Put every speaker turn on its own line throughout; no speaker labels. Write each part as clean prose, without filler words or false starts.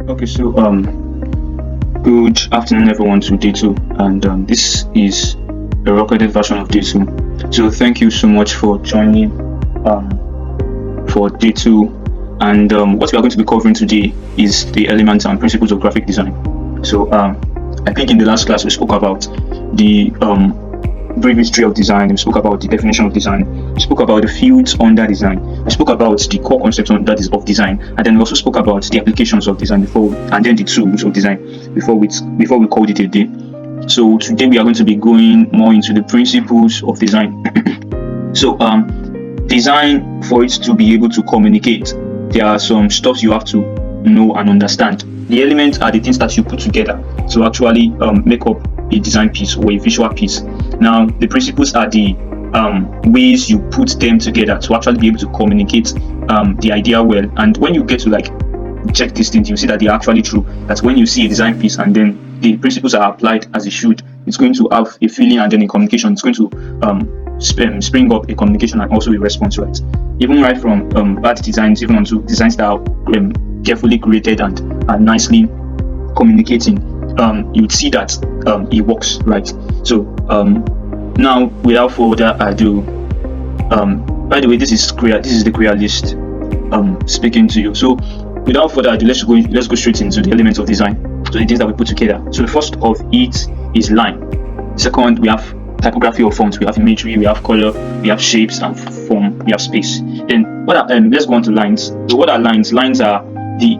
Okay, so good afternoon, everyone, to day two, and this is a recorded version of day two. So thank you so much for joining for day two. And what we are going to be covering today is the elements and principles of graphic design. So I think in the last class we spoke about the brief history of design. We spoke about the definition of design. We spoke about the fields under design. We spoke about the core concepts that is of design, and then we also spoke about the applications of design and then the tools of design before we called it a day. So today we are going to be going more into the principles of design. So design, for it to be able to communicate, there are some stuff you have to know and understand. The elements are the things that you put together to actually make up a design piece or a visual piece. Now, the principles are the ways you put them together to actually be able to communicate the idea well. And when you get to check these things, you see that they are actually true. That when you see a design piece and then the principles are applied as it should, it's going to have a feeling and then a communication. It's going to spring up a communication and also a response, right? Even right from bad designs, even onto designs that are carefully created and nicely communicating, you'd see that it works, right? So now, without further ado, by the way, this is the Crealyst speaking to you. So without further ado, let's go straight into the elements of design. So the things that we put together. So the first of it is line. Second, we have typography or font. We have imagery, we have color, we have shapes and form, we have space. Then let's go on to lines. So what are lines? Lines are the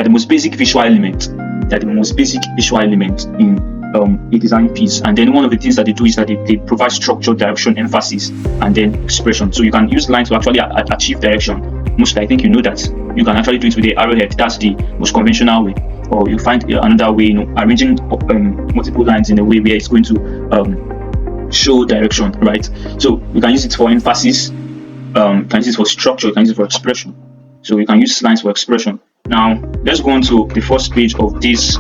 most basic visual element. They are the most basic visual element in a design piece. And then one of the things that they do is that they provide structure, direction, emphasis, and then expression. So you can use lines to actually achieve direction. Mostly, I think you know that you can actually do it with the arrowhead. That's the most conventional way. Or you find another way, arranging multiple lines in a way where it's going to show direction, right? So you can use it for emphasis, you can use it for structure, you can use it for expression. So you can use lines for expression. Now let's go on to the first page of this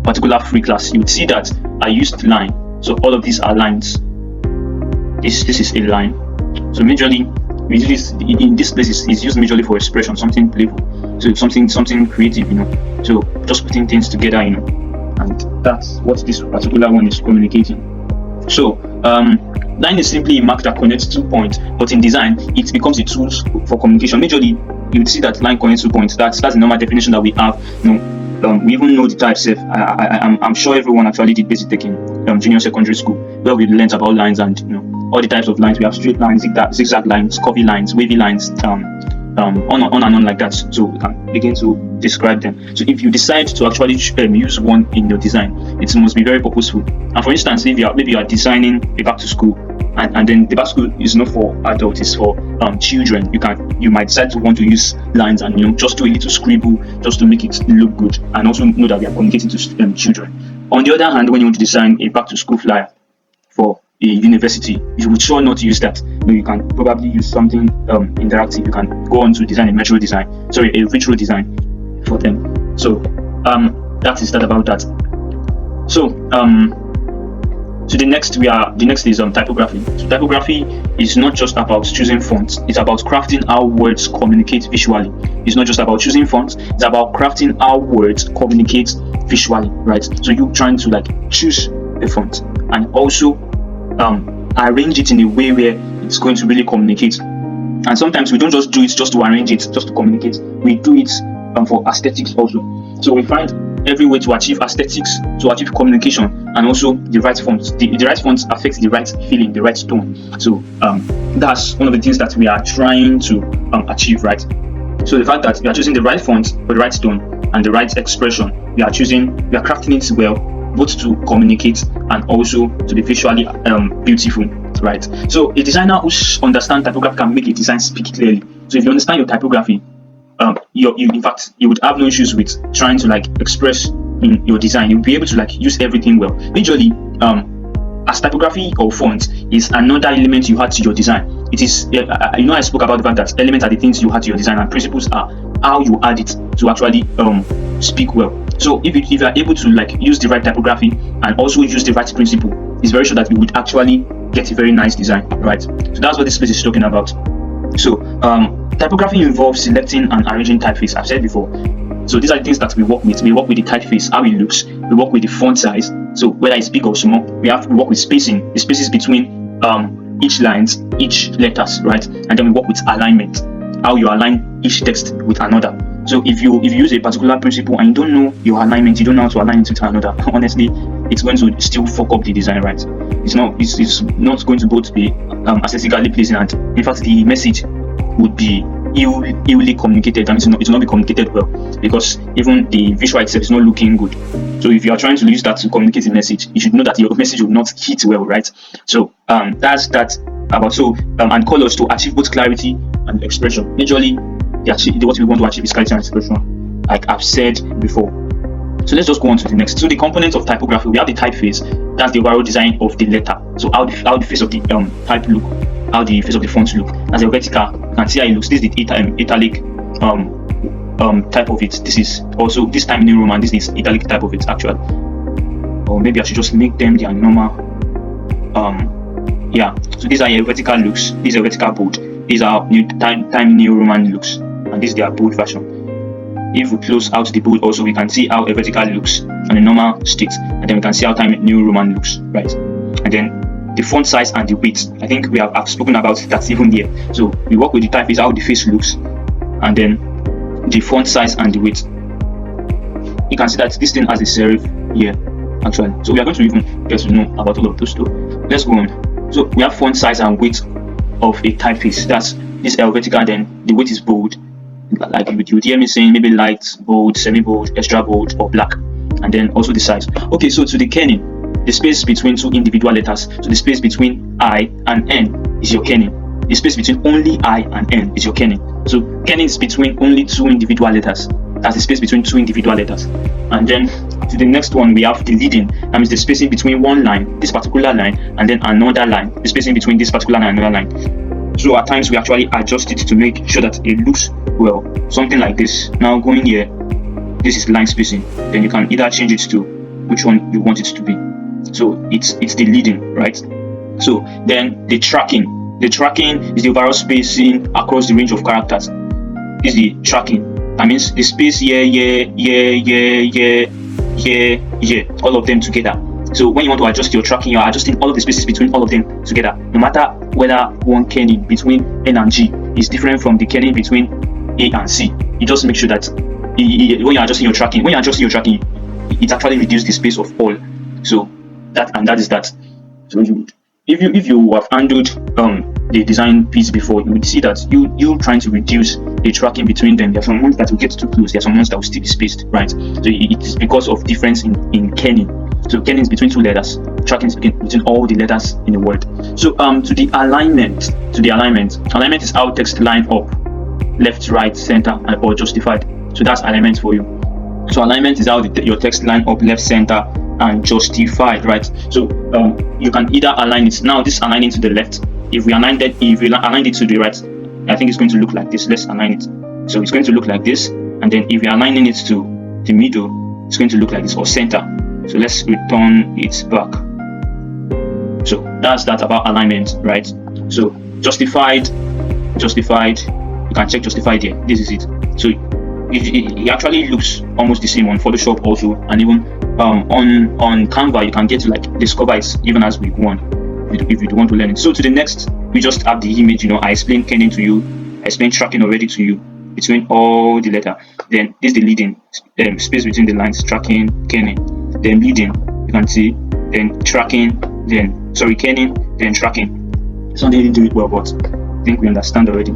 particular free class. You would see that I used line. So all of these are lines. This is a line. So majorly in this place is used majorly for expression, something playful, so something creative, so just putting things together, and that's what this particular one is communicating. So line is simply a mark that connects 2 points, but in design it becomes a tool for communication. Majorly you would see that line connects 2 points. That's the normal definition that we have. We even know the types. I'm sure everyone actually did basic tech in junior secondary school, where we learned about lines and all the types of lines. We have straight lines, zigzag lines, curvy lines, wavy lines, on and on like that. So we can begin to describe them. So if you decide to actually use one in your design, it must be very purposeful. And for instance, if you are designing a back to school, and then the back to school is not for adults, it's for children, you might decide to want to use lines and just do a little scribble just to make it look good, and also know that we are communicating to children. On the other hand, when you want to design a back to school flyer for a university, you would sure not use that. You can probably use something interactive. You can go on to design a visual design for them. So that is that about that. So the next is typography. So typography is not just about choosing fonts, it's about crafting how words communicate visually. It's not just about choosing fonts, it's about crafting how words communicate visually, right? So you trying to choose a font and also arrange it in a way where it's going to really communicate. And sometimes we don't just do it just to arrange it, just to communicate. We do it for aesthetics also. So we find every way to achieve aesthetics, to achieve communication, and also the right fonts. The right fonts affect the right feeling, the right tone. So that's one of the things that we are trying to achieve, right? So the fact that we are choosing the right font for the right tone and the right expression, we are crafting it well, both to communicate and also to be visually beautiful, right? So a designer who understands typography can make a design speak clearly. So if you understand your typography, you would have no issues with trying to express in your design. You'll be able to use everything well. Majorly, as typography or font is another element you add to your design. It is, I spoke about the fact that elements are the things you add to your design, and principles are how you add it to actually speak well. So if you are able to use the right typography and also use the right principle, it's very sure that you would actually get a very nice design, right? So that's what this space is talking about. So typography involves selecting and arranging typeface. I've said before, So these are the things that we work with. We work with the typeface, how it looks. We work with the font size, so whether it's big or small. We work with spacing, the spaces between each lines, each letters, right? And then we work with alignment, how you align each text with another. So if you use a particular principle and you don't know your alignment, you don't know how to align it with another, honestly, it's going to still fuck up the design, right? It's not going to both be aesthetically pleasing, and in fact the message would be illy communicated, and it will not be communicated well, because even the visual itself is not looking good. So if you are trying to use that to communicate a message, you should know that your message will not hit well, right? So that's that about. So and colors to achieve both clarity and expression. Majorly, what we want to achieve is clarity and expression, like I've said before. So let's just go on to the next. So the components of typography, we have the typeface. That's the overall design of the letter. So how the face of the type look, how the face of the font look. As a vertical, you can see how it looks. This is the italic type of it. This is also this time New Roman. This is italic type of it actually. Or maybe I should just make them their normal. Yeah. So these are your vertical looks. These are vertical bold. These are time New Roman looks, and this is their bold version. If we close out the bold also, we can see how a vertical looks on a normal state, and then we can see how time New Roman looks, right? And then the font size and the width. I think we have spoken about that even here. So we work with the typeface, how the face looks, and then the font size and the width. You can see that this thing has a serif here, actually. So we are going to even get to know about all of those two. Let's go on. So we have font size and width of a typeface. That's this vertical, and then the width is bold. Like you would hear me saying maybe light, bold, semi-bold, extra bold, or black, and then also the size. Okay, so to the kerning, the space between two individual letters. So the space between I and N is your kerning. The space between only I and N is your kerning. So kerning is between only two individual letters. That's the space between two individual letters. And then to the next one, we have the leading. That means the spacing between one line, this particular line, and then another line. The spacing between this particular line and another line. So at times we actually adjust it to make sure that it looks well. Something like this. Now going here, this is line spacing. Then you can either change it to which one you want it to be. So it's the leading, right? So then the tracking. The tracking is the overall spacing across the range of characters. This is the tracking. That means the space here, all of them together. So when you want to adjust your tracking, you're adjusting all of the spaces between all of them together. No matter whether one kerning between N and G is different from the kerning between A and C. You just make sure that when you're adjusting your tracking, it actually reduces the space of all. So that is that. So if you have handled the design piece before, you would see that you trying to reduce the tracking between them. There are some ones that will get too close. There are some ones that will still be spaced, right? So it is because of difference in kerning. So kerning is between two letters. Tracking is between all the letters in the word. So to the alignment. Alignment is how text line up, left, right, center, or justified. So that's alignment for you. So alignment is how your text line up, left, center, and justified, right? So you can either align it. Now this aligning to the left. If we aligned it to the right, I think it's going to look like this. Let's align it. So it's going to look like this, and then if we're aligning it to the middle, it's going to look like this, or center. So let's return it back. So that's that about alignment, right? So justified. You can check justified here. This is it. So it actually looks almost the same on Photoshop also, and even on Canva you can get to like discover it even as we go on if you want to learn it. So to the next, we just have the image. I explained kerning to you. I explained tracking already to you between all the letter. Then this is the leading, space between the lines, tracking, kerning. Then leading, you can see, then tracking, kerning, then tracking. Some didn't do it well, but I think we understand already.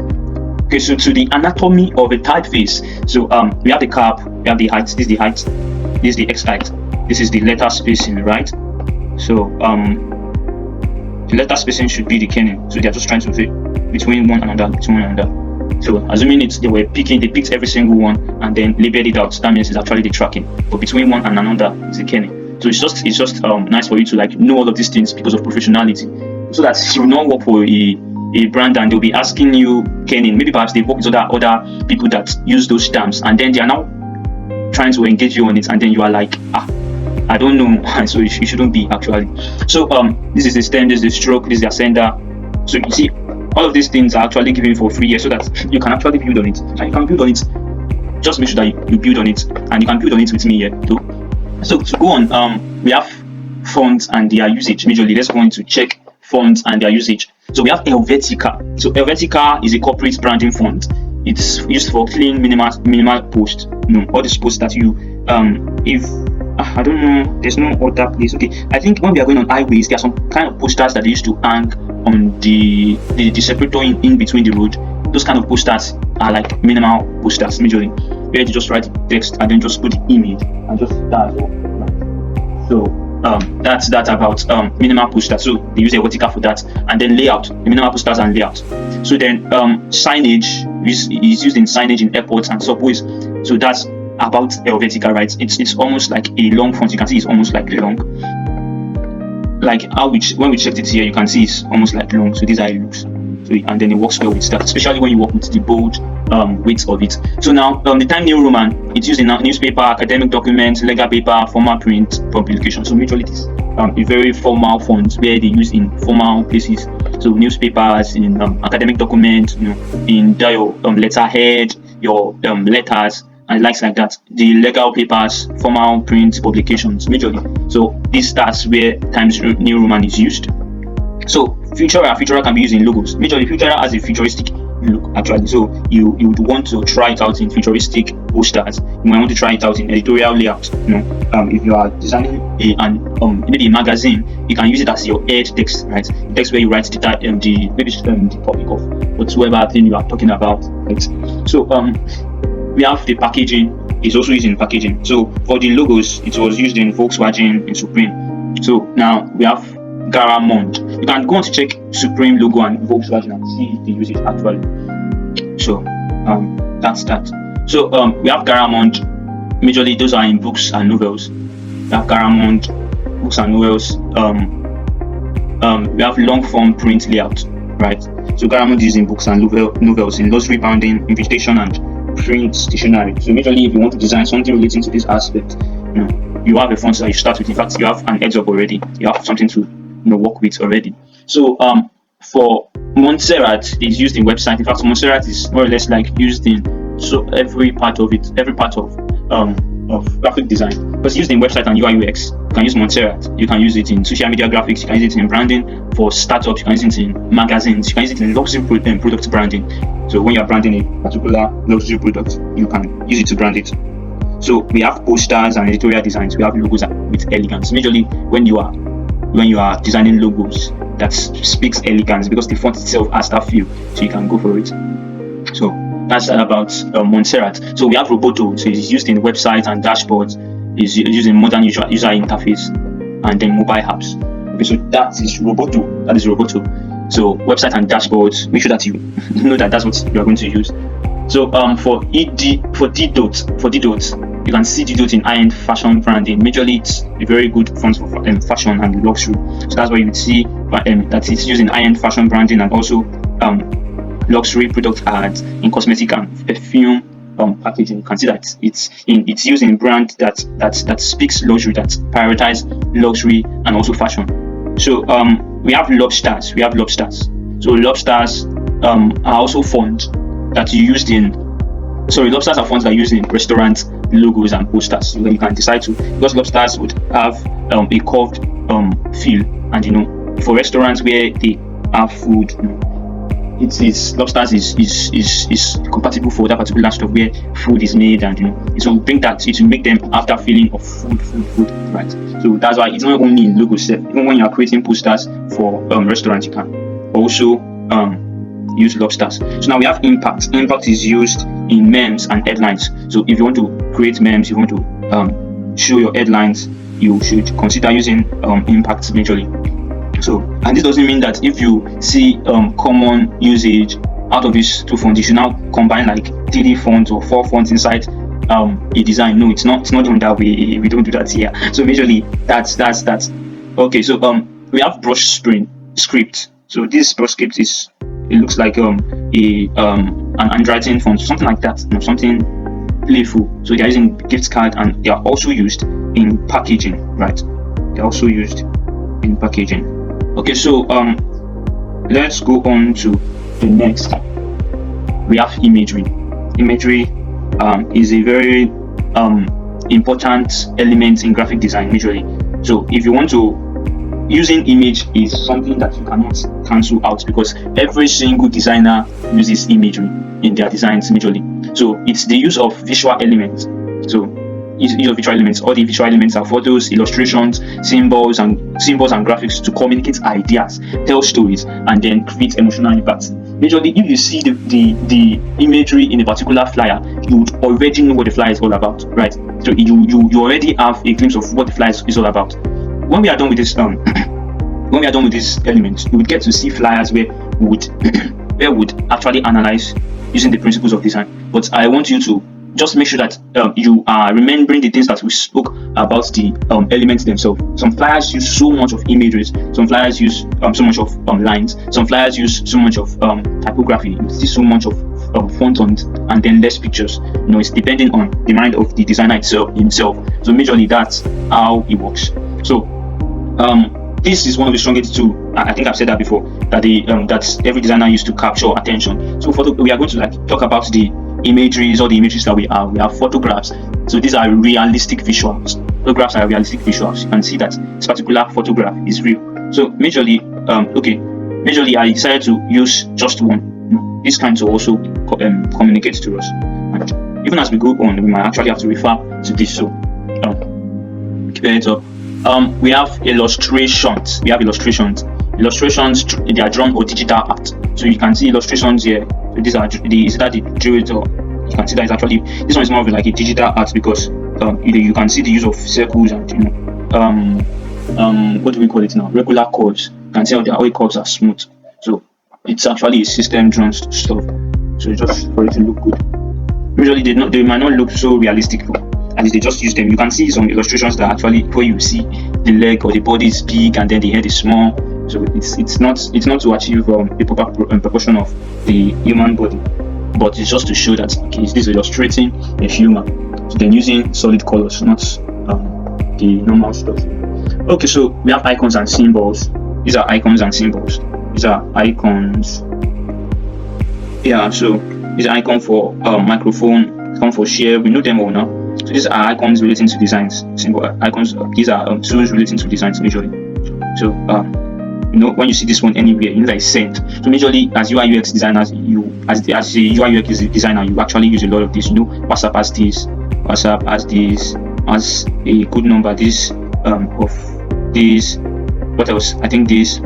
Okay, so to the anatomy of a typeface. So we have the cap, we have the height. This is the height, this is the X height, this is the letter spacing, right? So the letter spacing should be the kerning. So they are just trying to fit between one another. So assuming they picked every single one and then labeled it out, that means it's actually the tracking. But between one and another is the kerning. So it's just nice for you to like know all of these things because of professionality, so that you will not work for a brand and they'll be asking you kerning. Maybe perhaps they work with other people that use those terms, and then they are now trying to engage you on it, and then you are like, I don't know. So you shouldn't be actually. So this is the stem, this is the stroke, this is the ascender. So you see, all of these things are actually given for free here, so that you can actually build on it. And you can build on it just make sure that you build on it, and you can build on it with me here too. So to go on, we have fonts and their usage. Majorly, let's go on to check fonts and their usage. So we have Helvetica. So Helvetica is a corporate branding font. It's used for clean, minimal post. All these posts that you if I don't know, there's no other place. Okay, I think when we are going on highways, there are some kind of posters that they used to hang on the separator in between the road. Those kind of posters are like minimal posters, majorly, where you just write text and then just put the image and just that. So that's about minimal posters. So they use a vertical for that, and then layout, the minimal posters and layout. So then signage is used in signage in airports and subways. So that's about Helvetica, right? It's almost like a long font. You can see it's almost like long. Like how when we checked it here, you can see it's almost like long. So these are it looks. So, and then it works well with that, especially when you work with the bold weight of it. So now the Time New Roman, it's used in newspaper, academic documents, legal paper, formal print publication. So majorly it is a very formal font where they use in formal places. So newspapers, in academic documents, in your letterhead, your letters and likes like that. The legal papers, formal print publications, majorly. So that's where Times New Roman is used. So Futura can be used in logos. Majorly Futura has a futuristic look actually. So you would want to try it out in futuristic posters. You might want to try it out in editorial layout. If you are designing maybe a magazine, you can use it as your head text, right? The text where you write the topic of whatsoever thing you are talking about, right? So we have the packaging. It's also used in packaging. So for the logos, it was used in Volkswagen and Supreme. So now we have Garamond. You can go on to check Supreme logo and Volkswagen and see the usage actually. So that's that. So we have Garamond. Majorly those are in books and novels. We have Garamond, books and novels. We have long form print layout, right? So Garamond is in books and novels, in luxury bounding, invitation and print stationery. So majorly if you want to design something relating to this aspect, you have a font that you start with. In fact, you have an heads up already. You have something to work with already. So for Montserrat, it's used in website. In fact, Montserrat is more or less like used in every part of graphic design. But it's used in website and UI UX. You can use Montserrat. You can use it in social media graphics. You can use it in branding for startups. You can use it in magazines. You can use it in luxury product branding. So when you are branding a particular luxury product, you can use it to brand it. So we have posters and editorial designs. We have logos with elegance. Majorly when you are designing logos, that speaks elegance because the font itself has that feel. So you can go for it. So that's about Montserrat. So we have Roboto. So it's used in websites and dashboards. It's used in modern user interface and then mobile apps. Okay, so that is Roboto. So website and dashboards. Make sure that you know that that's what you are going to use. So for D dots, you can see D dot in high-end fashion branding. Majorly, it's a very good font for fashion and luxury. So that's why you would see that it's used in high-end fashion branding and also luxury product ads in cosmetic and perfume packaging. You can see that it's used in brand that speaks luxury, that prioritize luxury and also fashion. So we have lobsters. So lobsters are also fonts that you used in. Sorry, lobsters are fonts that are used in restaurant logos and posters. So you can decide to, because lobsters would have a curved feel, and for restaurants where they have food, lobsters is compatible for that particular stuff where food is made, and it will bring that, it will make them have that feeling of food, right? So that's why it's not only in logos. Even when you are creating posters for restaurants, you can also use lobsters. So now we have impact. Impact is used in memes and headlines. So if you want to create memes, you want to show your headlines, you should consider using impact majorly. So, and this doesn't mean that if you see common usage out of these two fonts, you should now combine like 3 fonts or 4 fonts inside a design. No, it's not done that way. We don't do that here. So majorly that's okay. So we have brush script. So this brush script it looks like an handwriting font, something like that, something playful. So they are using gift card, and they are also used in packaging, right? They are also used in packaging. Okay, so let's go on to the next. We have imagery. Imagery is a very important element in graphic design majorly. So if you want to, using image is something that you cannot cancel out, because every single designer uses imagery in their designs majorly. So it's the use of visual elements. So use of visual elements. All the visual elements are photos, illustrations, symbols and graphics to communicate ideas, tell stories, and then create emotional impacts. Majorly, if you see the imagery in a particular flyer, you would already know what the flyer is all about, right? So you already have a glimpse of what the flyer is all about. When we are done with this element, we would get to see flyers where we would actually analyze using the principles of design. But I want you to just make sure that you are remembering the things that we spoke about, the elements themselves. Some flyers use so much of images, some flyers use so much of lines, some flyers use so much of typography. You see so much of font and then less pictures. It's depending on the mind of the designer himself. So majorly that's how it works. So this is one of the strongest tools. I think I've said that before, that that every designer used to capture attention. So we are going to talk about the imageries, or the images that we have. We have photographs. So these are realistic visuals. Photographs are realistic visuals. You can see that this particular photograph is real. So majorly, I decided to use just one. This kind to also communicate to us. And even as we go on, we might actually have to refer to this. So keep your heads up. We have illustrations. Illustrations, they are drawn or digital art. So you can see illustrations here. So these are the drawings, or you can see that it's actually, this one is more of like a digital art, because you can see the use of circles and what do we call it now? Regular curves. You can see how the curves are smooth. So it's actually a system drawn stuff. So just for it to look good. Usually they might not look so realistic, at least they just use them. You can see some illustrations that actually, where you see the leg or the body is big and then the head is small. So it's not to achieve a proper proportion of the human body, but it's just to show that this is illustrating a human. So then using solid colors, not the normal stuff. Okay, so we have icons and symbols. These are icons and symbols. These are icons. Yeah, so these are icon for microphone, icon for share. We know them all now. So these are icons relating to designs. Symbol icons. These are tools relating to designs majorly. So when you see this one anywhere, you know that it's sent. So majorly, as UI UX designers, as a UI UX designer, you actually use a lot of this. WhatsApp has this. WhatsApp has this. Has a good number. This of this. What else? I think this.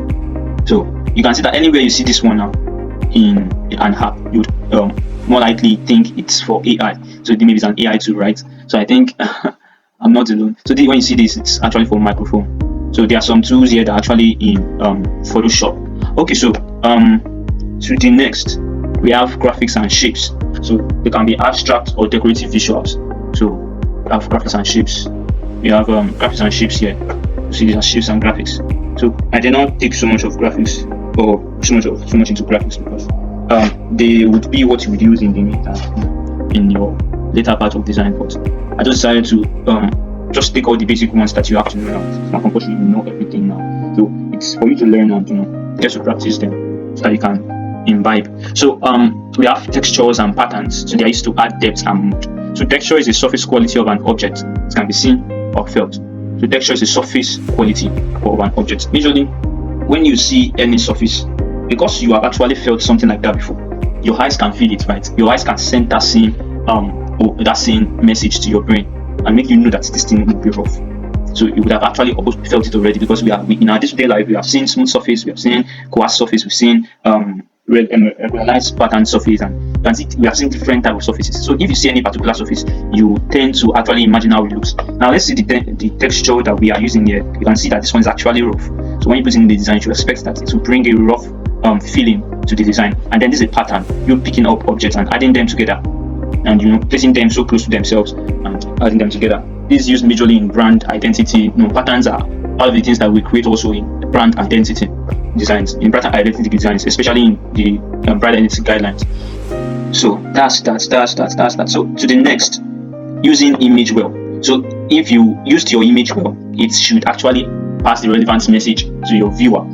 So you can see that anywhere you see this one now in an app, you would more likely think it's for AI. So maybe it's an AI tool, right? So I think I'm not alone. So when you see this, it's actually for microphone. So there are some tools here that are actually in Photoshop. Okay, so to the next, we have graphics and shapes. So they can be abstract or decorative visuals. So we have graphics and shapes. We have graphics and shapes here. So these are shapes and graphics. So I did not take so much of graphics or so much into graphics, because they would be what you would use in your later part of design. But I just decided to just take all the basic ones that you have to know now. It's not compulsory, you know everything now. So it's for you to learn and get to practice them so that you can imbibe. So we have textures and patterns. So they are used to add depth and mood. So texture is the surface quality of an object. It can be seen or felt. So texture is the surface quality of an object. Usually, when you see any surface, because you have actually felt something like that before, your eyes can feel it, right? Your eyes can send that same message to your brain and make you know that this thing will be rough. So you would have actually felt it already, because we in our day-to-day life, we have seen smooth surface, we have seen coarse surface, we've seen regularized pattern surface, and you can see we have seen different types of surfaces. So if you see any particular surface, you tend to actually imagine how it looks. Now let's see the texture that we are using here. You can see that this one is actually rough. So when you put in the design, you expect that it will bring a rough feeling to the design. And then this is a pattern. You're picking up objects and adding them together, and placing them so close to themselves and adding them together. This is used majorly in brand identity. Patterns are all of the things that we create also in brand identity designs, especially in the brand identity guidelines. So that's that. So to the next, using image well. So if you used your image well, it should actually pass the relevant message to your viewer.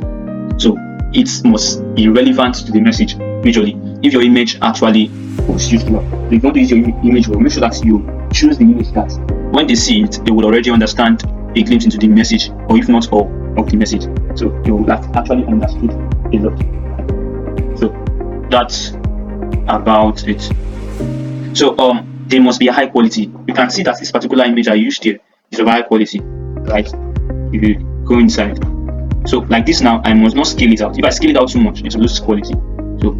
So it must be relevant to the message. Usually, if your image actually was used well. So if you want to use your image well, make sure that you choose the image that when they see it, they will already understand a glimpse into the message, or if not all of the message. So they will have actually understood a lot. So that's about it. So they must be a high quality. You can see that this particular image I used here is of high quality, right? If you go inside, so like this now, I must not scale it out. If I scale it out too much, it will lose quality. So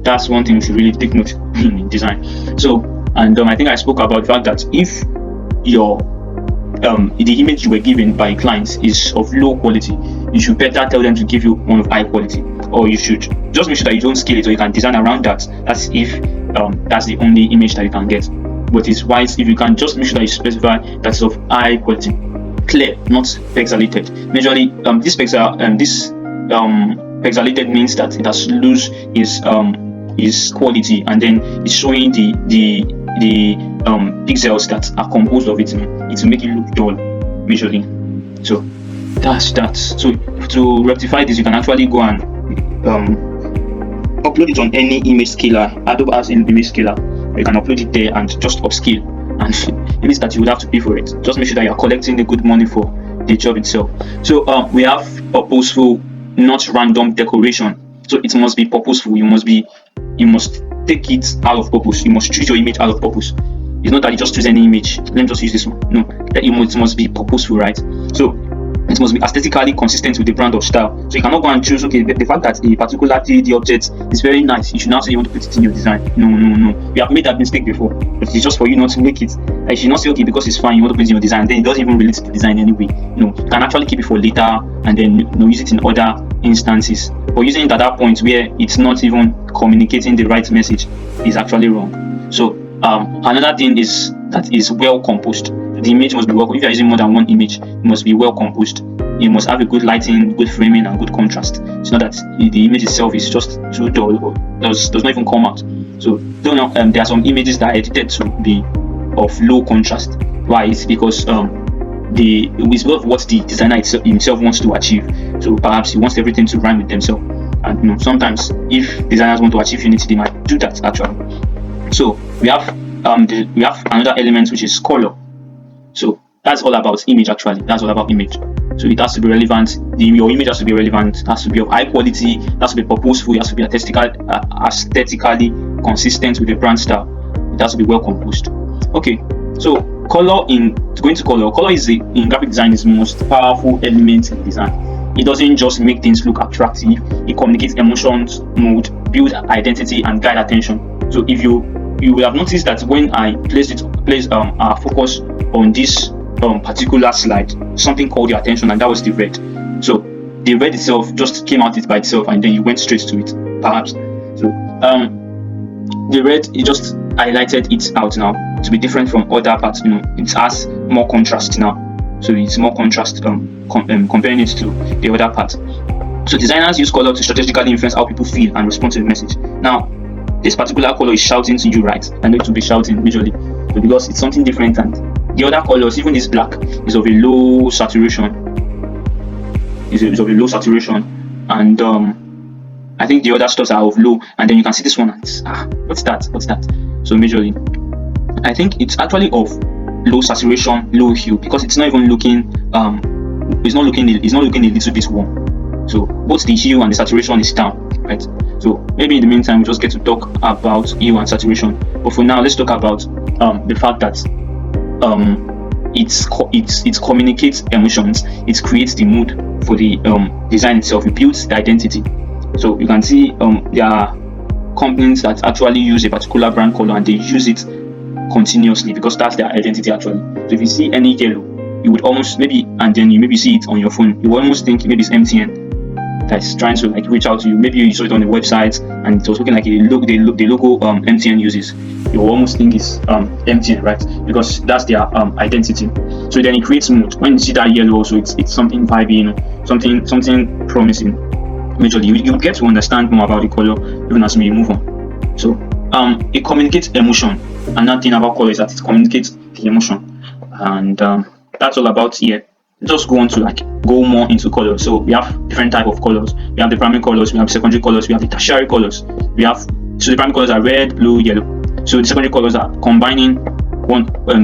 that's one thing you should really take note in design. So and I think I spoke about the fact that if your the image you were given by clients is of low quality, you should better tell them to give you one of high quality, or you should just make sure that you don't scale it, or you can design around that. That's if that's the only image that you can get. But it's wise if you can just make sure that you specify that's of high quality, clear, not pixelated. Majorly, this pixelated means that it has lose its quality, and then it's showing the pixels that are composed of it. It will make it look dull visually. So that's that. So to rectify this, you can actually go and upload it on any image scaler. Adobe has an image scaler. You can upload it there and just upscale, and it means that you would have to pay for it. Just make sure that you are collecting the good money for the job itself. So we have purposeful, not random decoration. So it must be purposeful. You must take it out of purpose. You must choose your image out of purpose. It's not that you just choose any image. Let me just use this one. No, it must be purposeful, right? So it must be aesthetically consistent with the brand or style. So you cannot go and choose, okay, the fact that a particular 3D object is very nice, you should now say you want to put it in your design. No. We have made that mistake before, but it's just for you not to make it. You should not say, okay, because it's fine, you want to put it in your design, then it doesn't even relate to the design anyway. You can actually keep it for later and then use it in other instances. But using it at that point where it's not even communicating the right message is actually wrong. So another thing is that is well composed. The image must be well. If you are using more than one image, it must be well composed. You must have a good lighting, good framing, and good contrast. It's not that the image itself is just too dull or does not even come out. So there are some images that are edited to be of low contrast. Why? It's because it's what the designer himself wants to achieve. So perhaps he wants everything to rhyme with themselves. And sometimes if designers want to achieve unity, they might do that actually. So we have another element, which is color. So that's all about image actually. That's all about image. So it has to be relevant. Your image has to be relevant. It has to be of high quality. It has to be purposeful. It has to be aesthetically consistent with the brand style. It has to be well composed. Okay. So color in graphic design is the most powerful element in design. It doesn't just make things look attractive. It communicates emotions, mood, build identity, and guide attention. So if you will have noticed that when I placed our focus on this particular slide, something caught your attention, and that was the red. So the red itself just came out by itself, and then you went straight to it, perhaps. So the red, it just highlighted it out now to be different from other parts. It has more contrast now. So it's more contrast comparing it to the other part. So designers use color to strategically influence how people feel and respond to the message. Now, this particular color is shouting to you, right? I know it will be shouting visually, because it's something different, and the other colors, even this black, is of a low saturation. Is of a low saturation, and I think the other stuffs are of low, and then you can see this one. What's that? So majorly, I think it's actually of low saturation, low hue, because it's not even looking it's not looking a little bit warm. So both the hue and the saturation is down, right? So maybe in the meantime we just get to talk about hue and saturation. But for now, let's talk about the fact that it communicates emotions, it creates the mood for the design itself, it builds the identity. So you can see there are companies that actually use a particular brand color and they use it continuously because that's their identity actually. So if you see any yellow, you would almost and then you maybe see it on your phone, you almost think maybe it's MTN that's trying to reach out to you. Maybe you saw it on the website and it was looking like the logo MTN uses. You almost think it's MTN, right? Because that's their identity. So then it creates mood. When you see that yellow, also it's something vibey, something promising. Majorly, you get to understand more about the color even as we move on. So it communicates emotion. Another thing about color is that it communicates the emotion, and that's all about here. Just go on to go more into colors. So we have different type of colors. We have the primary colors, we have secondary colors, we have the tertiary colors, we have So the primary colors are red, blue, yellow. So the secondary colors are combining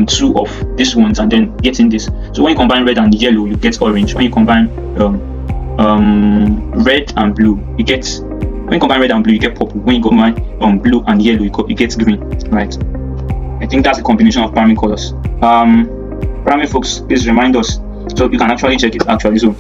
two of these ones and then getting this. So when you combine red and yellow, you get orange. When you combine red and blue, you get purple. When you combine blue and yellow, you get green, right? I think that's a combination of primary colors. Primary folks, please remind us. So you can actually check it actually. So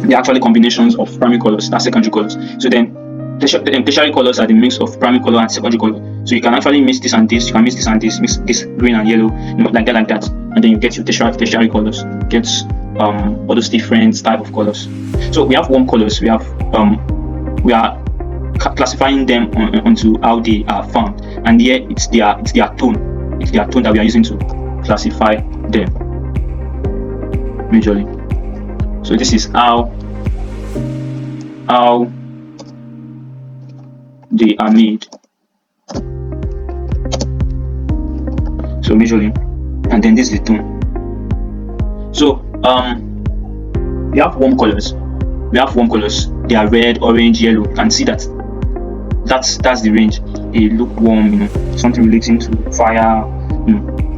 they're actually combinations of primary colors, that's secondary colors. So then tertiary colors are the mix of primary color and secondary color. So you can actually mix this and this, you can mix this and this, mix this green and yellow, like that, and then you get your tertiary colors. Gets all those different type of colors. So we have warm colors. We are classifying them onto how they are found, and here it's their tone. It's their tone that we are using to classify them majorly. So this is how they are made. So majorly, and then this is the tone. So we have warm colors. They are red, orange, yellow. You can see that's the range. They look warm, something relating to fire,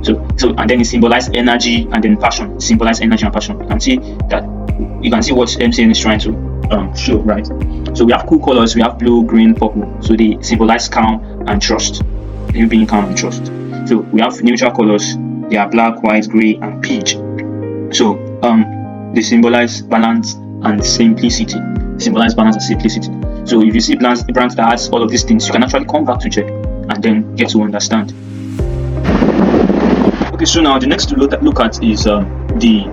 So and then it symbolizes energy and then passion. It symbolizes energy and passion. You can see what MCN is trying to show, right? So we have cool colors. We have blue, green, purple. So they symbolize calm and trust. You being calm and trust. So we have neutral colors. They are black, white, gray, and peach. So they symbolize balance and simplicity. So if you see brands that has all of these things, you can actually come back to check and then get to understand. Okay, so now the next to look at is the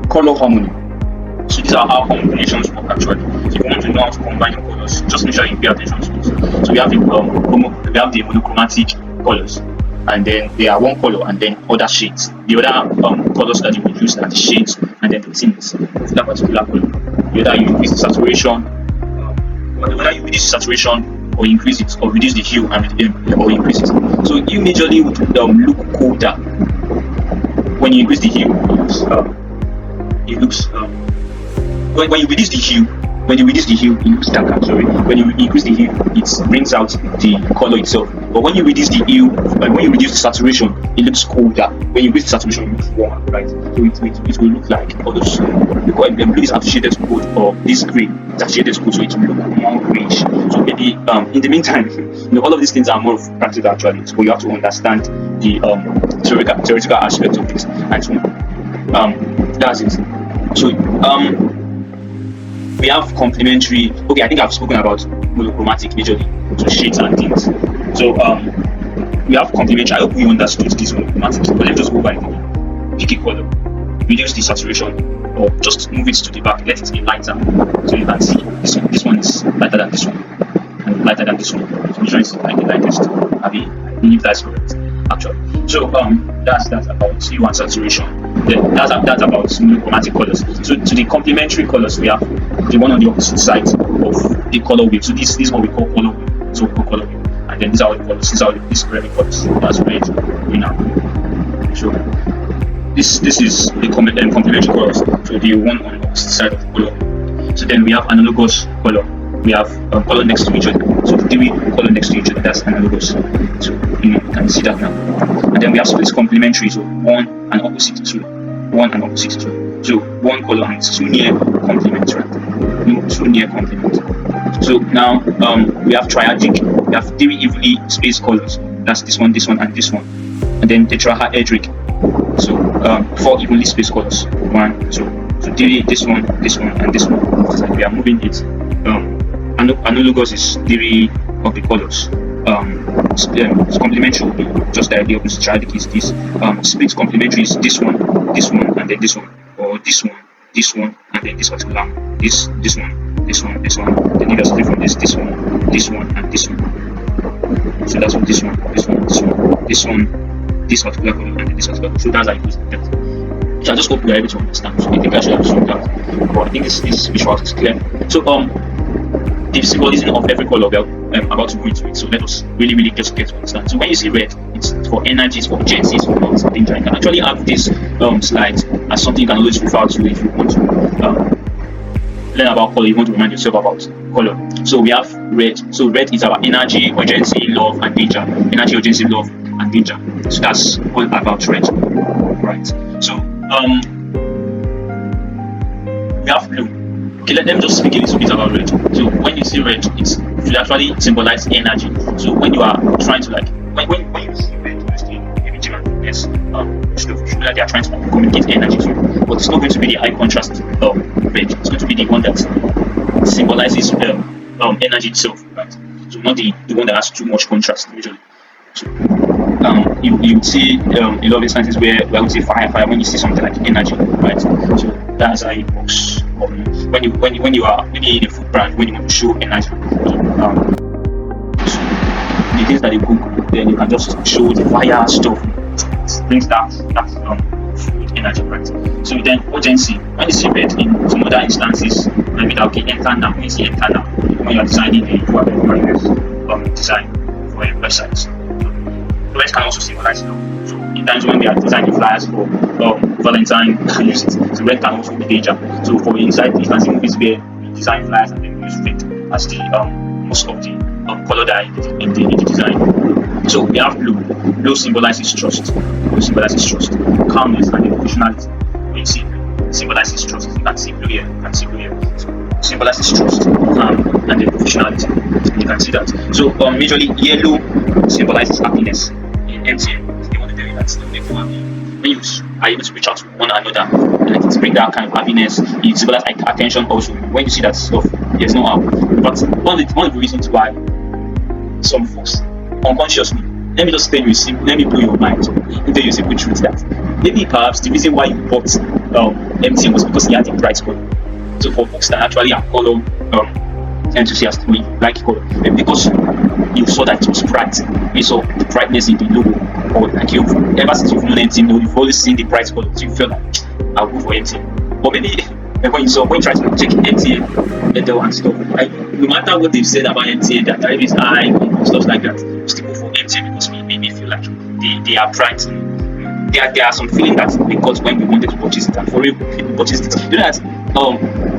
color harmony. So these are how combinations work actually. So if you want to know how to combine your colors, just make sure you pay attention to this. So we have the monochromatic colors, and then they are one color and then other shades. The other colors that you will use are the shades and then the tints of that particular color. Whether you increase the saturation, whether you reduce the saturation or increase it, or reduce the hue or increase it. So you majorly would look colder. When you increase the hue, when you reduce the hue, it looks darker. Sorry. When you increase the hue, it brings out the color itself. But when you reduce the hue, when you reduce the saturation, it looks colder. When you increase the saturation, it looks warmer, right? So it will look like all those. Because the blue is associated to gold, or this green is associated to gold, so it will look more grayish. So maybe in the meantime, all of these things are more of practical actually. So you have to understand the theoretical aspect of this, and so that's it. So we have complementary. Okay, I think I've spoken about monochromatic majorly, so shades and things. So we have complementary. I hope we understood this monochromatic. But let's just go by pick a color, reduce the saturation, or just move it to the back, let it be lighter, so you can see this one is lighter than this one, and lighter than this one. So which one is like the lightest? I believe that's correct actually. So that's about hue and saturation. Then that's about monochromatic colors. So to the complementary colors, we have the one on the opposite side of the color wheel. So this is what we call color wheel. So we call color wheel. And then these are all the colors. These are these red colors. That's red, green, and blue. So this is the complementary colors. So the one on the opposite side of the color. So then we have analogous color. We have color next to each other. So the three color next to each other, that's analogous. So you can see that now. And then we have split complementary. So one and opposite two. So one color and two near complement, right? Two near complement. So now we have triadic. We have three evenly spaced colors. That's this one, and this one. And then tetrahedric. So four evenly spaced colors. 1, 2. So three, this one, and this one. So we are moving it. Analogous is three of the colors. Complementary will be just directly opposite. Triadic is this. Split complementary is this one, and then this one, or this one, and then this particular one. This one. Then you just split from this one, and this one. So that's what this one, this particular color, and then this particular color. So that's how it goes like that. So I just hope you are able to understand. So I think I should have shown that. But I think this visual is clear. So the symbolism of every color we are about to go into it. So let us really get to understand. So when you see red, it's for energy, it's for urgency, it's for danger. You can actually have this slide as something you can always refer to if you want to learn about color, you want to remind yourself about color. So we have red. So red is our energy, urgency, love, and danger. Energy, urgency, love, and danger. So that's all about red, right? So we have blue. Okay, let me just speak a little bit about red. So when you see red, it actually symbolize energy. So when you are trying to like when you see red, imaging and fitness, show that they are trying to communicate energy to you. But it's not going to be the high contrast red. It's going to be the one that symbolizes energy itself, right? So not the one that has too much contrast usually. So you would see a lot of instances where I would say fire when you see something like energy, right? So that's how it works. When you are maybe in a food brand, when you want to show energy, the things that they cook, then you can just show the fire stuff. It brings that food energy, right? So then urgency. When you see red in some other instances, maybe that okay, enter now. When you see enter now, when you are designing a design for a website. Red can also symbolize love. So in times when we are designing flyers for Valentine, use it. So red can also be danger. So for inside, you can see movies where we design flyers and then we use red as the most of the color that in the design. So we have blue. Blue symbolizes trust. Blue symbolizes trust, calmness, and emotionality. When you see blue, symbolizes trust. You can see blue here. You can see blue here. So symbolizes trust, calm, and then professionality. You can see that. So majorly yellow symbolizes happiness. In MTN, they want to tell you that when you are able to reach out to one another, and it brings that kind of happiness, it symbolizes like attention also. When you see that stuff, there's no how. But one of the reasons why some folks unconsciously, let me just tell you let me blow your mind and tell you a simple truth that maybe perhaps the reason why you bought MTN was because he had a bright color. So for folks that actually are color enthusiasts, we like color, because you saw that it was bright, you saw the brightness in the logo, or like ever since you've known MTN, you've always seen the bright color, so you feel like I'll go for MTN. But maybe when you try to check MTN letter and stuff, like no matter what they've said about MTN, that tariff is high and stuff like that, you still go for MTN because we maybe feel like they are bright. There are some feeling that we got when we wanted to purchase it, and for real people purchased it. You know that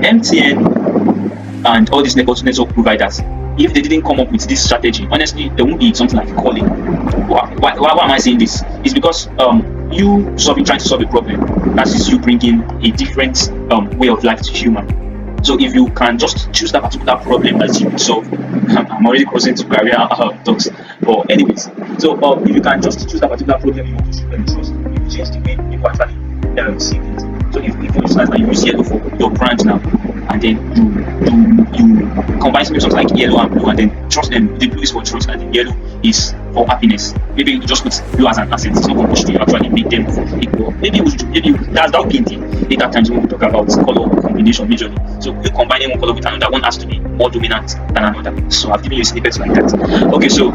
MTN and all these network providers, if they didn't come up with this strategy, honestly, there won't be something like calling. Why am I saying this? It's because you trying to solve a problem, that is you bringing a different way of life to human. So if you can just choose that particular problem that you solve, I'm already crossing to career talks. But anyways, so if you can just choose that particular problem you want to trust, you change the way people actually see it. So if you decide that you use yellow for your brand now, and then you combine something like yellow and blue, and then trust them. The blue is for trust, and the yellow is for happiness. Maybe you just put blue as an asset. It's not going to actually make them equal. Maybe that's that painting. Later times when we talk about color combination majorly. So you combining one color with another, one has to be more dominant than another. So I've given you snippets like that. Okay, so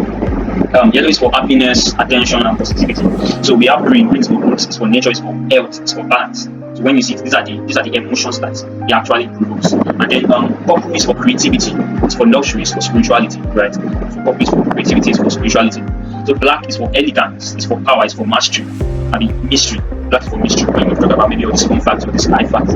yellow is for happiness, attention, and positivity. So we have green. Green is for growth. It's for nature. It's for health. It's for balance. So when you see it, these are the emotions that it actually provokes. And then purple is for creativity. It's for luxury. It's for spirituality, right? So purple is for creativity. It's for spirituality. So black is for elegance. It's for power. It's for mastery. I mean mystery. Black is for mystery. When you talk about maybe all this fun fact or this life fact,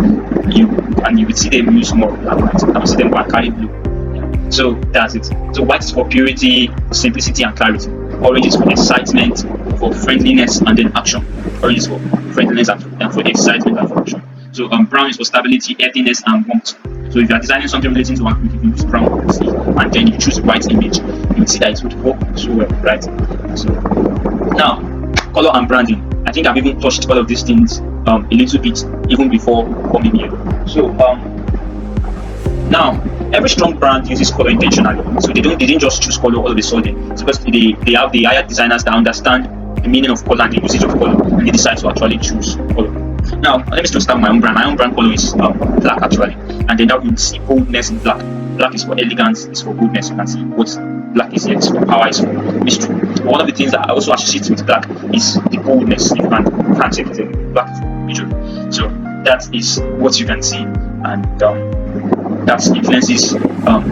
you will see them use more of black, right? And you see them go and carry blue. Yeah. So that's it. So white is for purity, simplicity, and clarity. Orange is for excitement, for friendliness, and then action. Orange is for friendliness and for excitement and for action. So brown is for stability, earthiness, and warmth. So if you are designing something relating to acrylic, you use brown, and then you choose the right image, you will see that it would work so well, right? So now, color and branding. I think I've even touched all of these things a little bit even before coming here. So now every strong brand uses color intentionally. So they didn't just choose color all of a sudden. It's because they have the hired designers that understand the meaning of color and the usage of color, and they decide to actually choose color. Now let me just start with my own brand. My own brand color is black actually, and then now you see boldness in black. Black is for elegance, it's for boldness. You can see what black is here. It's for power, it's for mystery. One of the things that I also associate with black is the boldness. If you can check it, black is for mystery. So that is what you can see, and that influences our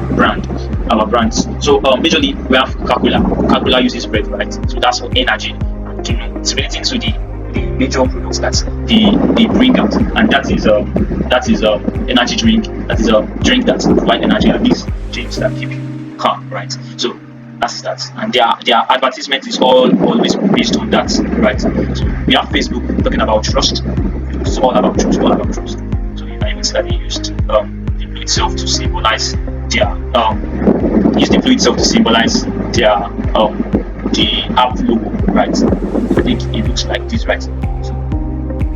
brands. So majorly we have Coca-Cola. Coca-Cola uses red, right? So that's for energy. It's relating to the the major products that they bring out, and that is energy drink. That is a drink that provide energy, and these drinks that keep you calm, right? So that's that, and their advertisement is always based on that, right? So we have Facebook talking about trust. It's all about trust, all about trust. So you can even see that they used the blue itself to symbolize their the app logo, right? I think it looks like this, right? So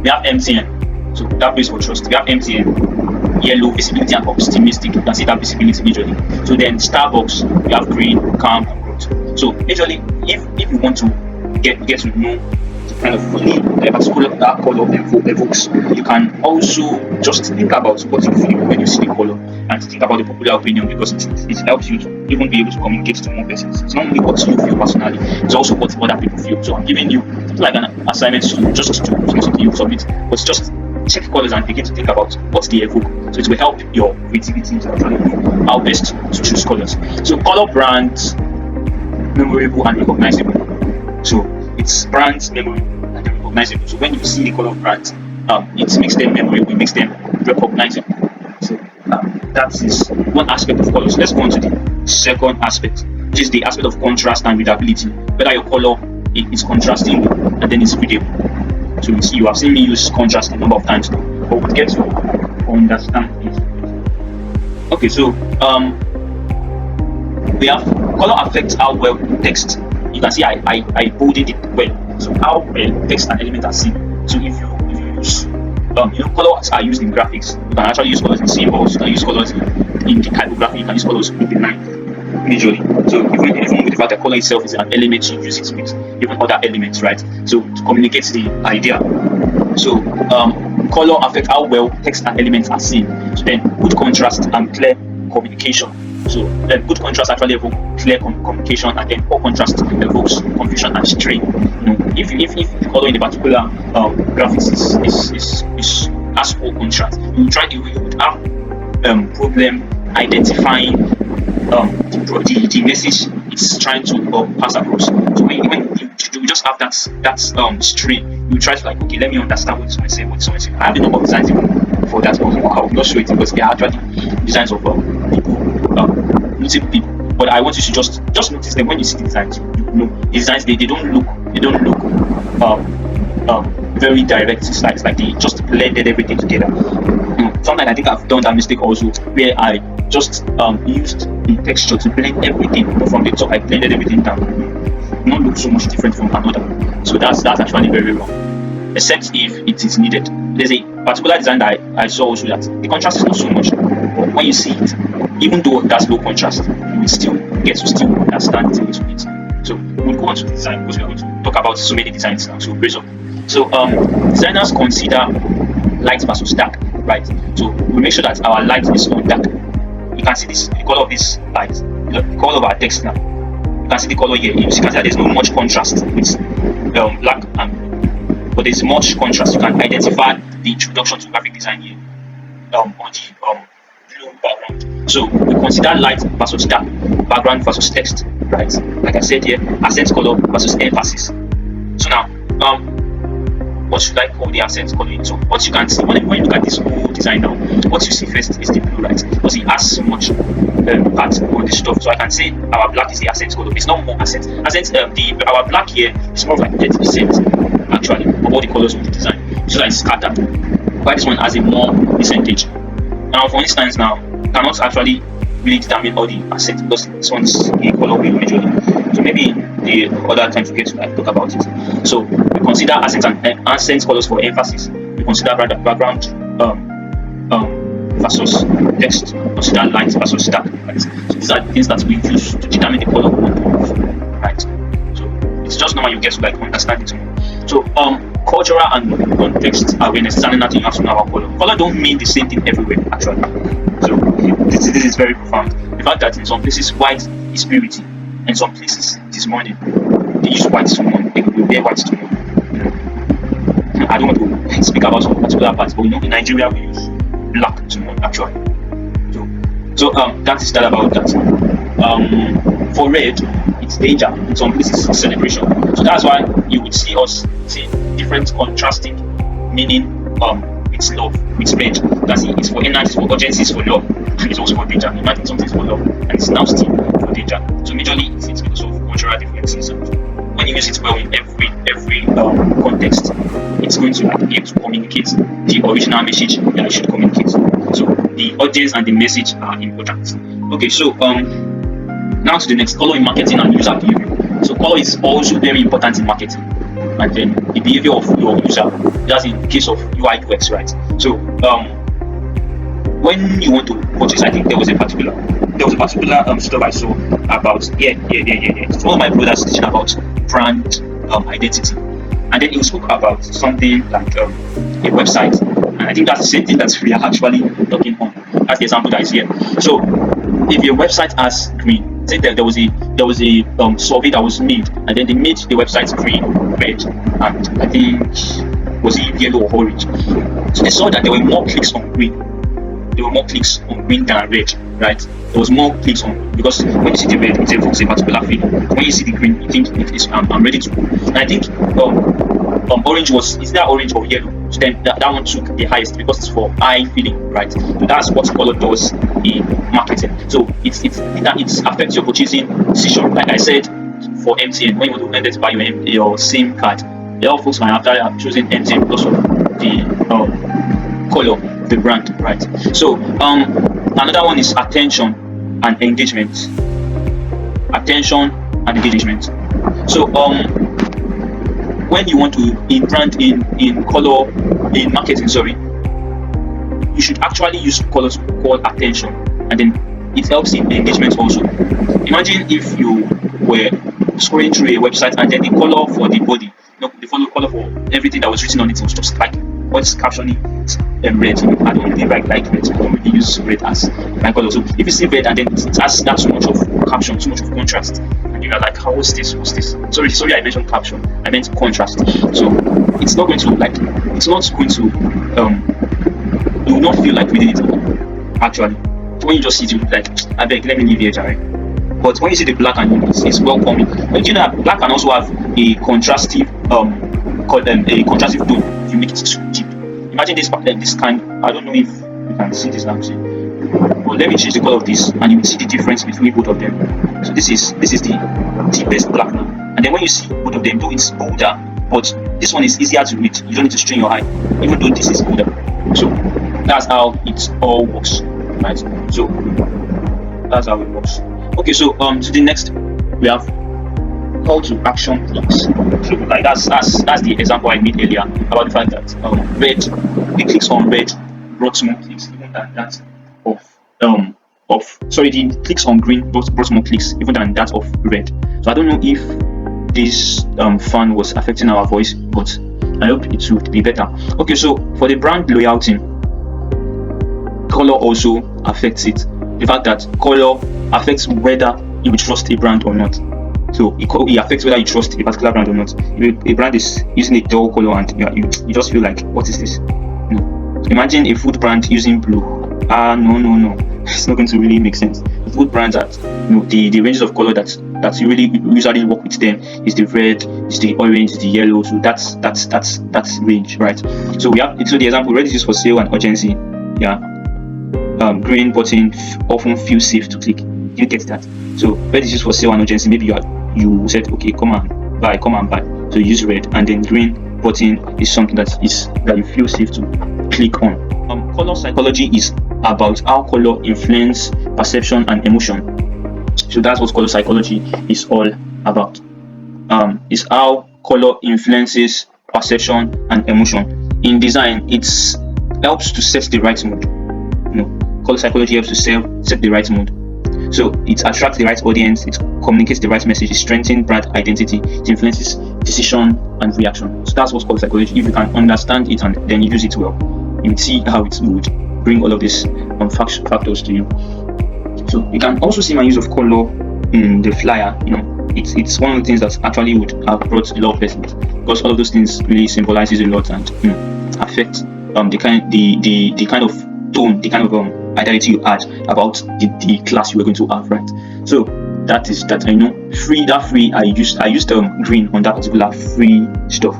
we have MTN, so that place for trust. We have MTN, yellow, visibility and optimistic. You can see that visibility majorly. So then Starbucks, we have green, calm, and growth. So majorly, if you want to get to know kind of feeling a particular that color evokes, you can also just think about what you feel when you see the color, and think about the popular opinion, because it helps you to even be able to communicate to more persons. It's not only what you feel personally, it's also what other people feel. So I'm giving you like an assignment to just to something you submit, but just check colors and begin to think about what they evoke. So it will help your creativity to actually know how best to choose colors. So color brands, memorable and recognizable. So it's brands, memorable and recognizable. So when you see the color of brands, it makes them memorable, it makes them recognizable. So that is one aspect of colors. Let's go on to the second aspect, which is the aspect of contrast and readability. Whether your color is contrasting and then it's readable. So you have seen me use contrast a number of times now, but we'll get to understand it. Okay, so we have color affects how well text. You can see I bolded it well. So how well text and element are seen. So if you use colors are used in graphics. You can actually use colors in symbols. You can use colors in the typography. You can use colors in the line majorly. So even with the fact that color itself is an element, you use it with even other elements, right? So to communicate the idea. So color affects how well text and elements are seen. So then good contrast and clear communication. So then good contrast actually evokes clear communication, and then poor contrast evokes confusion and strain. If the color in the particular graphics is has poor contrast, you would have problem identifying the message it's trying to pass across. So when you just have that strain, you try to like, okay, let me understand what someone saying. I have a number of designs for that, but I will not show it because they are actually designs of multiple people. But I want you to just notice them when you see the designs. The designs they don't look very direct. It's like they just blended everything together. Sometimes I think I've done that mistake also, where I just used the texture to blend everything from the top. I blended everything down. Not look so much different from another. So that's actually very wrong. Except if it is needed. There's a particular design that I saw also that the contrast is not so much, but when you see it, even though that's low contrast, you will still get to still understand it a little bit. So we'll go on to the design because we are going to talk about so many designs now. So brace up. So designers consider light versus dark, right? So we make sure that our light is not dark. You can see this, the color of this light, the color of our text now. You can see the color here. You can see that there's not much contrast with black and blue, but there's much contrast. You can identify the introduction to graphic design here on the blue background. So we consider light versus dark, background versus text, right? Like I said here, accent color versus emphasis. So now, what should I call the accent color? So what you can see when you look at this whole design now, what you see first is the blue, right? Because it has so much part on this stuff. So I can say our black is the accent color. It's not more accent. Our black here is more of like 30% actually of all the colors of the design. So that it's scattered. But this one has a more percentage. Now, for instance, now cannot actually really determine all the accents because this one's a color wheel majorly. So maybe the other time to get to like talk about it. So we consider accent colors for emphasis. We consider background versus text. Consider light versus dark. Right? So these are the things that we use to determine the color we want to use. Right. So it's just normal you get to like understand it more. So cultural and context awareness is another thing you have to know about color. Color don't mean the same thing everywhere actually. So this is very profound. The fact that in some places white is purity, in some places it is mourning. They use white to mourn. They wear white to mourn. I don't want to speak about some particular parts, but in Nigeria we use black to mourn actually. So that is that about that. For red, it's danger. In some places, it's celebration. So that's why you would see us say different contrasting meaning with love, with red. That's it. It's for energy, it's for urgency, it's for love, and it's also for danger. Imagine something is for love and it's now still for danger. So majorly it's because of cultural differences. When you use it well in every context, it's going to be able to communicate the original message that it should communicate. So the audience and the message are important. Okay, so now to the next, color in marketing and user behavior. So color is also very important in marketing, and then the behavior of your user. That's in case of UI UX, right? So when you want to purchase, I think there was a particular stuff I saw about it's one of my brothers teaching about brand identity, and then he spoke about something like a website, and I think that's the same thing that we are actually talking on. That's the example that is here. So if your website has green, say that there was a survey that was made, and then they made the website green, red, and I think was it yellow or orange. So they saw that there were more clicks on green. There were more clicks on green than red, right? There was more clicks on, because when you see the red, it evokes a particular feeling. When you see the green, you think it is I'm ready to go. And I think orange is that orange or yellow? So then that one took the highest because it's for eye feeling, right? So that's what color does in marketing. So it affects your purchasing decision. Like I said, for MTN, when you want to buy your SIM card, a lot of folks might after have chosen MTN because of the color of the brand, right? So another one is attention and engagement. Attention and engagement. So when you want to in color in marketing, you should actually use colors to call attention, and then it helps in engagement also. Imagine if you were scrolling through a website and then the color for the body, the color for everything that was written on it was just like what's captioning red. I don't really like red. I don't really use red as my color. So if you see red and then it has that so much of caption, so much of contrast, and you're like, how was this? What's this? Sorry, I mentioned caption. I meant contrast. So it's not going to you will not feel like reading it actually. So when you just see it, you like, I beg, let me leave here, Jerry. But when you see the black and yellow, it's welcoming. But you know that black can also have a contrastive tone if you make it too deep. Imagine this kind. I don't know if you can see this now, but let me change the color of this, and you will see the difference between both of them. So this is the deepest black now, and then when you see both of them, though it's bolder, but this one is easier to read. You don't need to strain your eye, even though this is bolder. So that's how it all works, right? So that's how it works. Okay, so to the next, we have call to action blocks. So like that's the example I made earlier about the fact that the clicks on red brought more clicks even than that the clicks on green brought more clicks even than that of red. So I don't know if this fan was affecting our voice, but I hope it would be better. Okay, so for the brand loyalty, color also affects it. The fact that color affects whether you trust a brand or not. So it affects whether you trust a particular brand or not. If a brand is using a dull color and you just feel like, what is this? No. So imagine a food brand using blue. No. It's not going to really make sense. The food brands that the ranges of color that you really usually work with them is the red, is the orange, is the yellow. So that's range, right? So we have the example, red is used for sale and urgency. Yeah. Green button often feels safe to click. You get that? So red is used for sale and urgency. Maybe you said, okay, come and buy. So you use red, and then green button is something that you feel safe to click on. Color psychology is about how color influence perception and emotion. So that's what color psychology is all about. Is how color influences perception and emotion. In design, it helps to set the right mood. Color psychology helps to set the right mood. So it attracts the right audience, it communicates the right message, it strengthens brand identity, it influences decision and reaction. So that's what's color psychology. If you can understand it and then you use it well, you will see how it would bring all of these factors to you. So you can also see my use of color in the flyer. It's one of the things that actually would have brought a lot of lessons, because all of those things really symbolizes a lot and affect the kind of tone, the kind of identity you had about the class you were going to have, right? So that I know. Free I used green on that particular free stuff.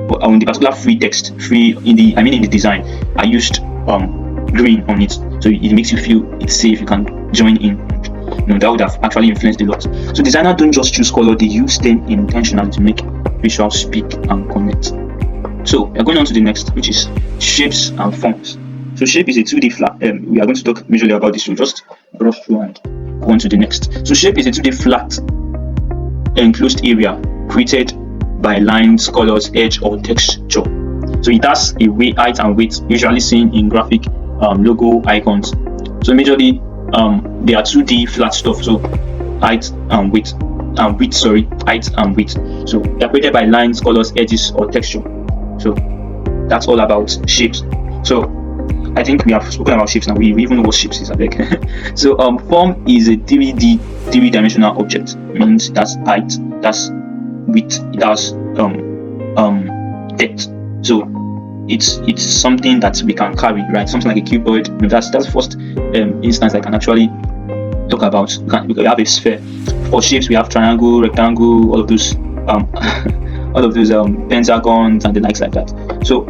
on the particular free text, in the design, I used green on it, so it makes you feel it's safe, you can join in. That would have actually influenced a lot. So designers don't just choose color, they use them intentionally to make visuals speak and connect. So we're going on to the next, which is shapes and forms. So shape is a 2D flat. We are going to talk majorly about this, so just brush through and go on to the next. So shape is a 2D flat enclosed area created by lines, colors, edge, or texture. So it has a height and width, usually seen in graphic logo icons. So majorly they are 2D flat stuff, so height and width. So they're created by lines, colors, edges, or texture. So that's all about shapes. So I think we have spoken about shapes now. We even know what shapes is, I beg. So form is a three-dimensional object. It means that's height, that's width, it has depth. So it's something that we can carry, right? Something like a cuboid. That's the first instance I can actually talk about. We have a sphere. For shapes, we have triangle, rectangle, all of those pentagons and the likes like that. So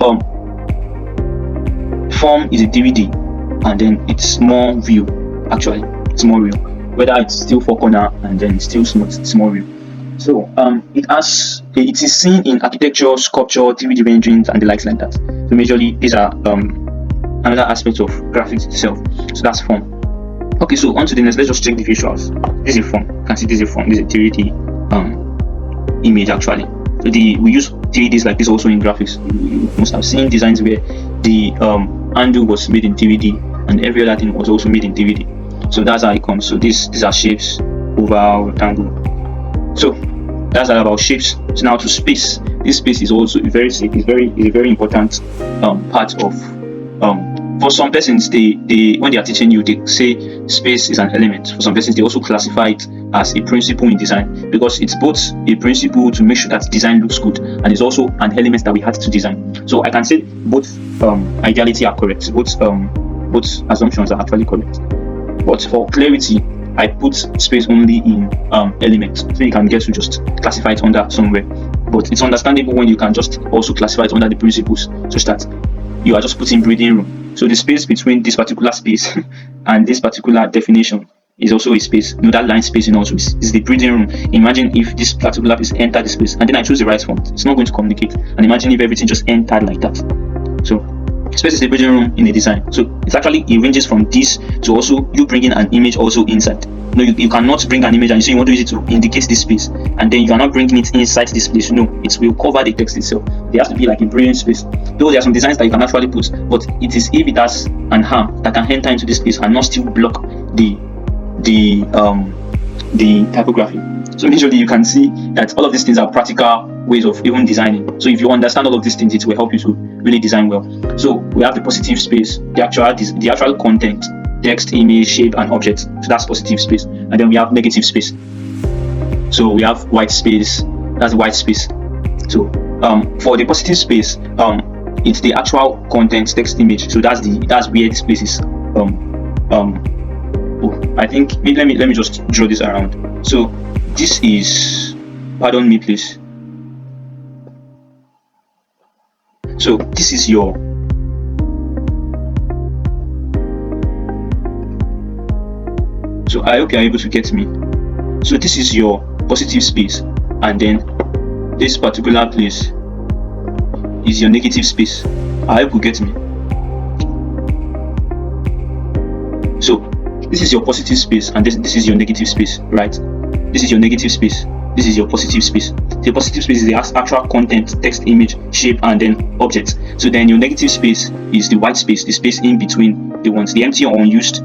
form is a DVD, and then it's more real. Actually, it's more real. Whether it's still four corner and then still smooth, it's more real. So it is seen in architecture, sculpture, 3D renderings, and the likes like that. So majorly these are another aspect of graphics itself. So that's form. Okay, so on to the next. Let's just check the visuals. This is form. You can see this is form. This is a 3D image actually. So we use 3Ds like this also in graphics. You must have seen designs where the handle was made in 3D and every other thing was also made in 3D. So that's how it comes. So these are shapes, oval, rectangle. So that's all about shapes. So now to space. This space is also a very important part of for some persons, they when they are teaching you, they say space is an element. For some persons, they also classify it as a principle in design, because it's both a principle to make sure that design looks good, and it's also an element that we had to design. So I can say both ideality are correct, both assumptions are actually correct. But for clarity, I put space only in elements, so you can get to just classify it under somewhere. But it's understandable when you can just also classify it under the principles, such that you are just putting breathing room. So the space between this particular space and this particular definition is also a space. That line spacing also is the breathing room. Imagine if this particular piece entered the space and then I choose the right font. It's not going to communicate. And imagine if everything just entered like that. So space is the breathing room in a design. So it ranges from this to also you bringing an image also inside. No, you cannot bring an image and you say you want to use it to indicate this space, and then you are not bringing it inside this place. No, it will cover the text itself. There has to be like a breathing space. Though there are some designs that you can actually put, but it is if it has an arm that can enter into this space and not still block the typography. So visually you can see that all of these things are practical ways of even designing. So if you understand all of these things, it will help you to really design well. So we have the positive space, the actual content, text, image, shape, and object. So that's positive space. And then we have negative space. So we have white space. That's the white space. So for the positive space, it's the actual content, text, image. So that's where this place is. I think let me just draw this around. So this is, pardon me please. So this is your So I hope you are able to get me. So this is your positive space, and then this particular place is your negative space. I hope you get me. So this is your positive space, and this is your negative space, right? This is your negative space. This is your positive space. The positive space is the actual content, text, image, shape, and then objects. So then your negative space is the white space, the space in between the ones, the empty or unused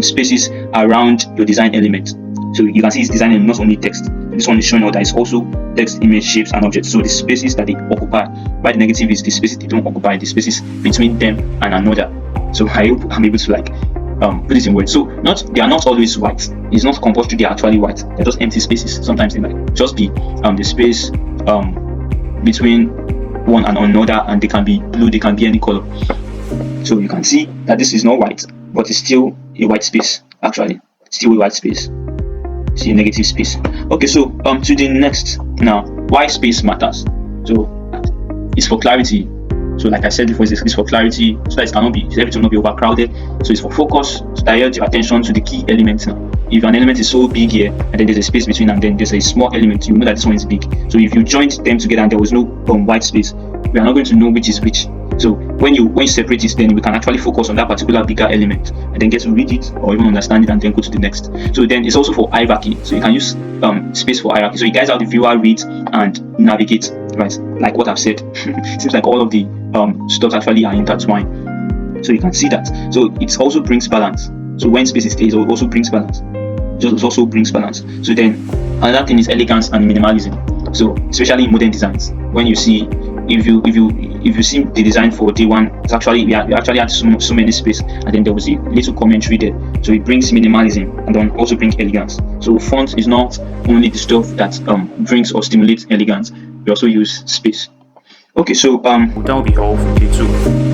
spaces around your design element. So you can see it's designing not only text. This one is showing out that it's also text, image, shapes, and objects. So the spaces that they occupy. By the negative is the spaces they don't occupy, the spaces between them and another. So I hope I'm able to put it in words. So they are not always white. It's not compulsory they are actually white. They're just empty spaces. Sometimes they might just be the space between one and another, and they can be blue, they can be any color. So you can see that this is not white, but it's still a white space. Actually, still a white space. See, negative space. Okay, so to the next now. Why space matters. So is for clarity. So like I said before, it's for clarity, so that everything will not be overcrowded. So it's for focus, to direct your attention to the key elements now. If an element is so big here, and then there's a space between, and then there's a small element, you know that this one is big. So if you joined them together and there was no white space, we are not going to know which is which. So when you separate it, then we can actually focus on that particular bigger element and then get to read it or even understand it and then go to the next. So then it's also for hierarchy. So you can use space for hierarchy. So you guys have the viewer read and navigate, right? Like what I've said. Seems like all of the stuff actually are intertwined. So you can see that. So it also brings balance. So when space is there, it also brings balance. So then another thing is elegance and minimalism. So especially in modern designs, when you see, if you see the design for day one, it's actually we actually had so many space, and then there was a little commentary there. So it brings minimalism and then also brings elegance. So font is not only the stuff that brings or stimulates elegance, we also use space. Okay, so that will be all for day 2.